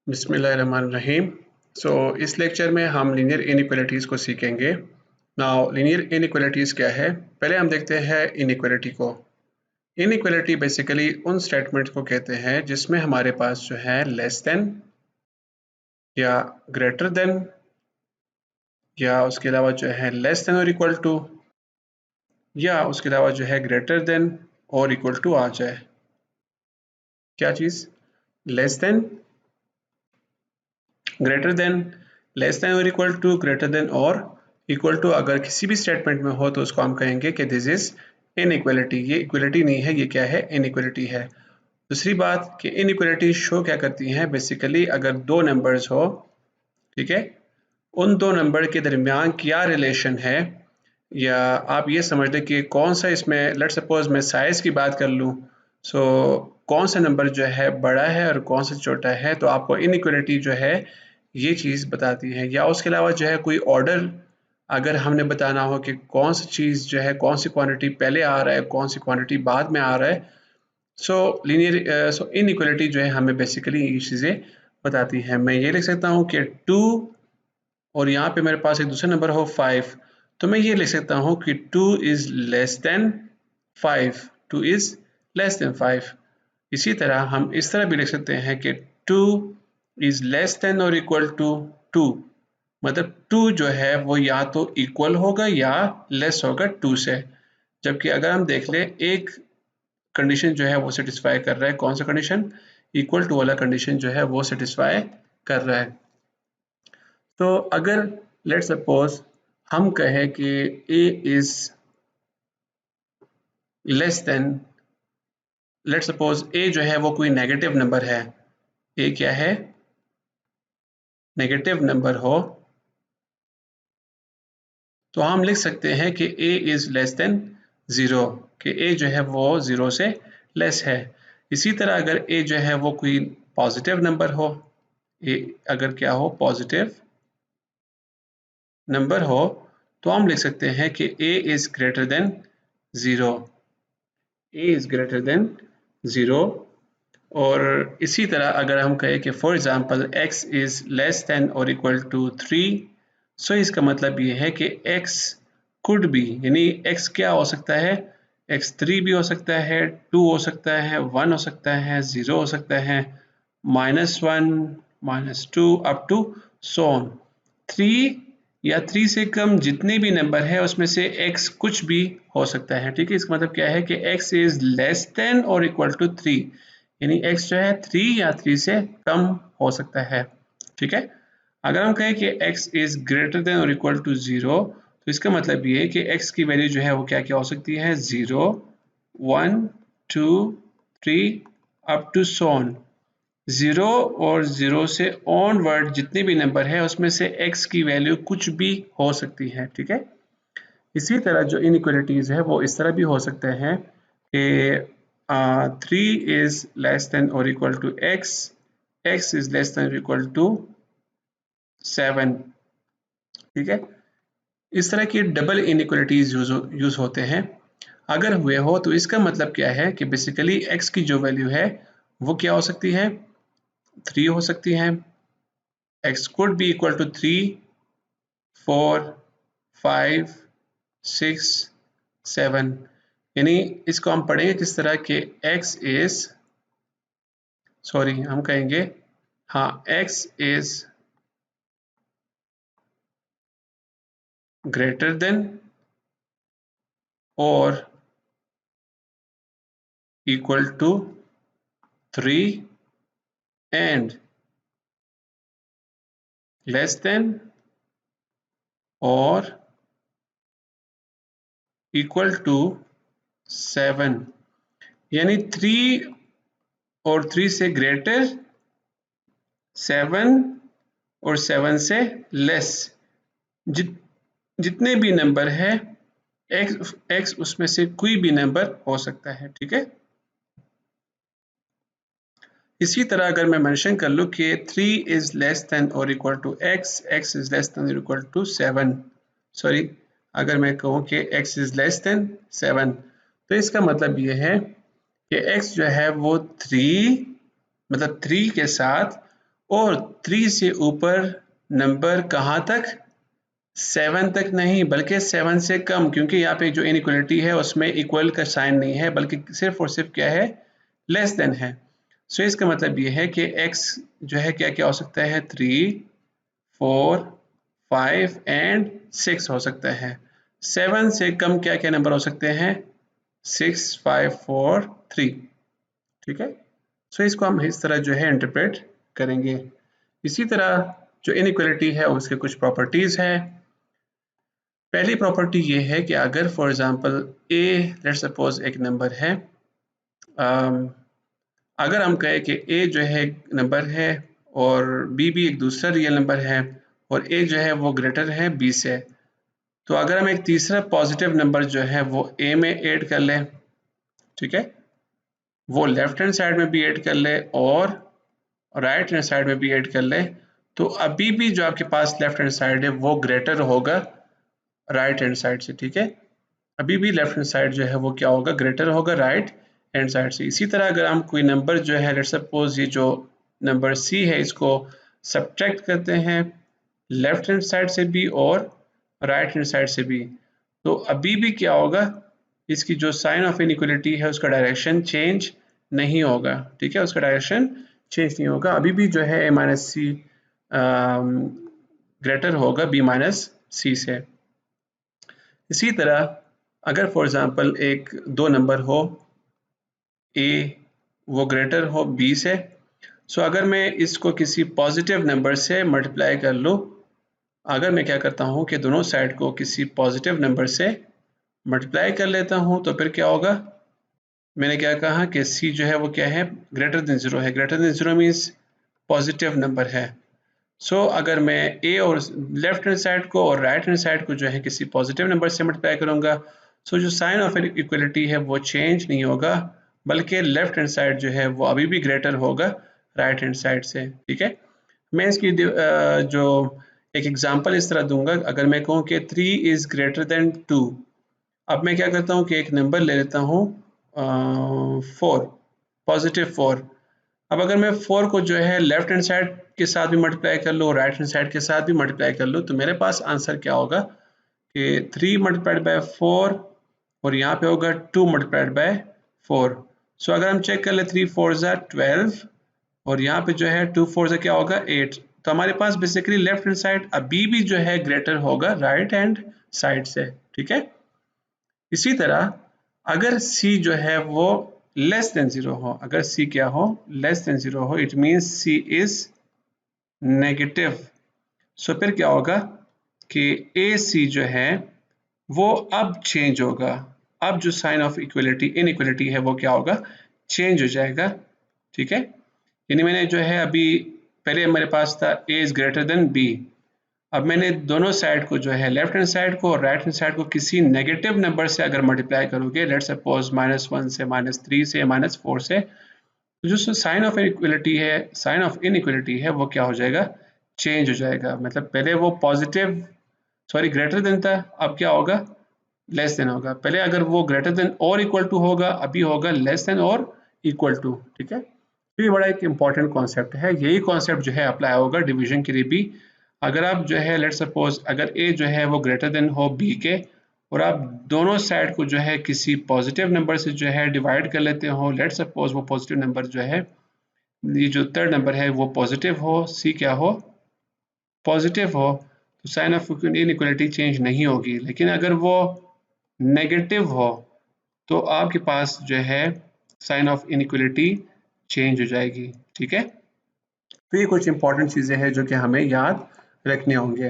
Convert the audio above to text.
बिस्मिल्लाहिर्रहमानिर्रहीम। इस लेक्चर में हम लीनियर इनइक्वालिटीज़ को सीखेंगे। नाउ लीनियर इनइक्वालिटीज़ क्या है? पहले हम देखते हैं इनइक्वालिटी को। इनइक्वालिटी बेसिकली उन स्टेटमेंट्स को कहते हैं जिसमें हमारे पास जो है लेस देन या ग्रेटर देन या उसके अलावा जो है लेस देन और इक्वल टू या उसके अलावा जो है ग्रेटर देन और इक्वल टू आ जाए। क्या चीज़? Less than, greater than, less than और इक्वल टू, ग्रेटर देन और इक्वल टू। अगर किसी भी स्टेटमेंट में हो तो उसको हम कहेंगे कि दिस इज इनइक्वालिटी। ये इक्वालिटी नहीं है, ये क्या है? इनइक्वालिटी है। दूसरी बात कि इनइक्वालिटी शो क्या करती हैं? बेसिकली अगर दो नंबर्स हो, ठीक है, उन दो नंबर के दरमियान क्या रिलेशन है, या आप ये समझ लें कि कौन सा इसमें, लेट सपोज मैं साइज की बात कर लूँ, कौन सा नंबर जो है बड़ा है और कौन सा छोटा है, तो आपको इनइक्वालिटी जो है ये चीज़ बताती है। या उसके अलावा जो है कोई ऑर्डर अगर हमने बताना हो कि कौन सी चीज़ जो है, कौन सी क्वांटिटी पहले आ रहा है, कौन सी क्वांटिटी बाद में आ रहा है, इनइक्वालिटी जो है हमें बेसिकली ये चीज़ें बताती है। मैं ये लिख सकता हूँ कि 2 और यहाँ पे मेरे पास एक दूसरा नंबर हो 5, तो मैं ये लिख सकता हूँ कि 2 is less then 5, 2 is less then 5। इसी तरह हम इस तरह भी लिख सकते हैं कि 2 इज लेस देन और इक्वल टू 2, मतलब 2 जो है वो या तो इक्वल होगा या लेस होगा 2 से। जबकि अगर हम देख ले, एक कंडीशन जो है वो सेटिस्फाई कर रहा है। कौन सा कंडीशन? इक्वल टू वाला कंडीशन जो है वो सेटिस्फाई कर रहा है। तो अगर लेट सपोज हम कहें कि a is less then, let suppose a जो है वो कोई नेगेटिव नंबर है, a क्या है? नेगेटिव नंबर हो, तो हम लिख सकते हैं कि a इज लेस देन 0, कि a जो है वो 0 से लेस है। इसी तरह अगर a जो है वो कोई पॉजिटिव नंबर हो, a अगर क्या हो? पॉजिटिव नंबर हो, तो हम लिख सकते हैं कि a is greater than 0, a is greater than 0। और इसी तरह अगर हम कहें कि for example x is less than और इक्वल टू 3, सो इसका मतलब ये है कि x कुड बी, यानी x क्या हो सकता है? x 3 भी हो सकता है, 2 हो सकता है, 1 हो सकता है, 0 हो सकता है, -1, -2 अप टू सो ऑन। 3 या 3 से कम जितने भी नंबर है उसमें से x कुछ भी हो सकता है। ठीक है, इसका मतलब क्या है कि x इज लेस देन और इक्वल टू 3, यानी x जो है 3 या 3 से कम हो सकता है। ठीक है, अगर हम कहें कि x इज ग्रेटर देन और इक्वल टू 0, तो इसका मतलब ये है कि x की वैल्यू जो है वो क्या क्या हो सकती है? 0, 1, 2, 3 अप टू सो ऑन। 0 और 0 से ऑनवर्ड जितने भी नंबर है उसमें से x की वैल्यू कुछ भी हो सकती है। ठीक है, इसी तरह जो इनइक्वालिटीज है वो इस तरह भी हो सकते हैं कि 3 इज लेस देन और equal to x, x is less than और इक्वल टू 7। ठीक है, इस तरह की डबल इनइक्वालिटीज यूज होते हैं। अगर हुए हो तो इसका मतलब क्या है कि बेसिकली x की जो वैल्यू है वो क्या हो सकती है? 3 हो सकती है। x could be equal to 3, 4, 5, 6, 7, यानी इसको हम पढ़ेंगे किस तरह के x is, सॉरी हम कहेंगे, हाँ, x is greater than or equal to 3 and less than or equal to 7, यानी 3 और 3 से ग्रेटर, 7 और 7 से लेस, जितने भी नंबर है x उसमें से कोई भी नंबर हो सकता है। ठीक है, इसी तरह अगर मैं मेंशन कर लूँ कि 3 इज लेस देन और equal to x, x is less than और इक्वल टू 7, सॉरी अगर मैं कहूँ कि x इज लेस देन 7, तो इसका मतलब ये है कि x जो है वो 3, मतलब 3 के साथ और 3 से ऊपर नंबर कहाँ तक, 7 तक नहीं बल्कि 7 से कम, क्योंकि यहाँ पे जो इनइक्वालिटी है उसमें इक्वल का साइन नहीं है बल्कि सिर्फ और सिर्फ क्या है, लेस देन है। सो इसका मतलब ये है कि x जो है क्या क्या हो सकता है, 3, 4, 5 एंड 6 हो सकता है। 7 से कम क्या क्या नंबर हो सकते हैं, 6, 5, 4, 3। ठीक है, सो इसको हम इस तरह जो है इंटरप्रेट करेंगे। इसी तरह जो इनइक्वालिटी है उसके कुछ प्रॉपर्टीज हैं। पहली प्रॉपर्टी ये है कि अगर for example a let's suppose एक नंबर है, अगर हम कहें कि a जो है नंबर है और b भी एक दूसरा रियल नंबर है और a जो है वो ग्रेटर है b से, तो अगर हम एक तीसरा पॉजिटिव नंबर जो है वो a में ऐड कर लें, ठीक है, वो लेफ्ट हैंड साइड में भी ऐड कर ले और राइट हैंड साइड में भी ऐड कर ले, तो अभी भी जो आपके पास लेफ्ट हैंड साइड है वो ग्रेटर होगा राइट हैंड साइड से। ठीक है, अभी भी लेफ्ट हैंड साइड जो है वो क्या होगा, ग्रेटर होगा राइट हैंड साइड से। इसी तरह अगर हम कोई नंबर जो है लेट्स सपोज ये जो नंबर c है इसको सब्ट्रैक्ट करते हैं लेफ्ट हैंड साइड से भी और राइट हैंड साइड से भी, तो अभी भी क्या होगा, इसकी जो साइन ऑफ इनइक्वालिटी है उसका डायरेक्शन चेंज नहीं होगा। ठीक है, उसका डायरेक्शन चेंज नहीं होगा, अभी भी जो है a माइनस सी ग्रेटर होगा b माइनस सी से। इसी तरह अगर फॉर एग्जांपल एक दो नंबर हो a वो ग्रेटर हो b से, सो अगर मैं इसको किसी पॉजिटिव नंबर से मल्टीप्लाई कर लूँ, अगर मैं क्या करता हूँ कि दोनों साइड को किसी पॉजिटिव नंबर से मल्टीप्लाई कर लेता हूँ, तो फिर क्या होगा, मैंने क्या कहा कि c जो है वो क्या है, ग्रेटर देन 0 है। Greater then 0 means positive number है। सो अगर मैं a और लेफ्ट हैंड साइड को और राइट हैंड साइड को जो है किसी पॉजिटिव नंबर से मल्टीप्लाई करूंगा, सो जो साइन ऑफ इक्वलिटी है वो चेंज नहीं होगा बल्कि लेफ्ट हैंड साइड जो है वो अभी भी ग्रेटर होगा राइट हैंड साइड से। ठीक है, मैं इसकी जो एक एग्जांपल इस तरह दूंगा, अगर मैं कहूँ कि 3 इज ग्रेटर देन 2, अब मैं क्या करता हूँ कि एक नंबर ले लेता हूँ 4, पॉजिटिव 4। अब अगर मैं 4 को जो है लेफ्ट हैंड साइड के साथ भी मल्टीप्लाई कर लूँ, राइट हैंड साइड के साथ भी मल्टीप्लाई कर लूँ, तो मेरे पास आंसर क्या होगा कि 3 मल्टीप्लाइड बाय 4 और यहाँ पे होगा 2 मल्टीप्लाइड बाय 4। सो अगर हम चेक कर ले 3 4 12 और यहाँ पे जो है 2 4 क्या होगा 8, तो हमारे पास बेसिकली लेफ्ट हैंड साइड अभी भी जो है ग्रेटर होगा राइट हैंड साइड से। ठीक है, इसी तरह अगर c जो है वो लेस देन 0 हो, अगर c क्या हो, लेस देन 0 हो, it means c is negative. So फिर क्या होगा कि ac जो है वो अब चेंज होगा, अब जो साइन ऑफ इक्वलिटी इनइक्वलिटी है वो क्या होगा, चेंज हो जाएगा। ठीक है, यानी मैंने जो है अभी पहले मेरे पास था a is greater than b, अब मैंने दोनों साइड को जो है लेफ्ट हैंड साइड को और राइट हैंड साइड को किसी नेगेटिव नंबर से अगर मल्टीप्लाई करोगे, लेट्स सपोज -1 से -3 से -4 से, तो जो साइन ऑफ इनइक्वलिटी है, साइन ऑफ इनइक्वलिटी है वो क्या हो जाएगा, चेंज हो जाएगा। मतलब पहले वो पॉजिटिव सॉरी ग्रेटर देन था, अब क्या होगा, लेस देन होगा। पहले अगर वो ग्रेटर देन और इक्वल टू होगा, अभी होगा लेस देन और इक्वल टू। ठीक है, तो ये बड़ा एक इंपॉर्टेंट कॉन्सेप्ट है, यही कॉन्सेप्ट जो है अप्लाई होगा डिवीजन के लिए भी। अगर आप जो है लेट सपोज अगर a जो है वो ग्रेटर देन हो b के और आप दोनों साइड को जो है किसी पॉजिटिव नंबर से जो है डिवाइड कर लेते हो, लेट सपोज वो पॉजिटिव नंबर जो है, ये जो थर्ड नंबर है वो पॉजिटिव हो, c क्या हो, पॉजिटिव हो, तो साइन ऑफ इनइक्वालिटी चेंज नहीं होगी। लेकिन अगर वो नेगेटिव हो तो आपके पास जो है साइन ऑफ इनइक्वालिटी चेंज हो जाएगी। ठीक है, तो ये कुछ इंपॉर्टेंट चीज़ें हैं जो कि हमें याद रखने होंगे।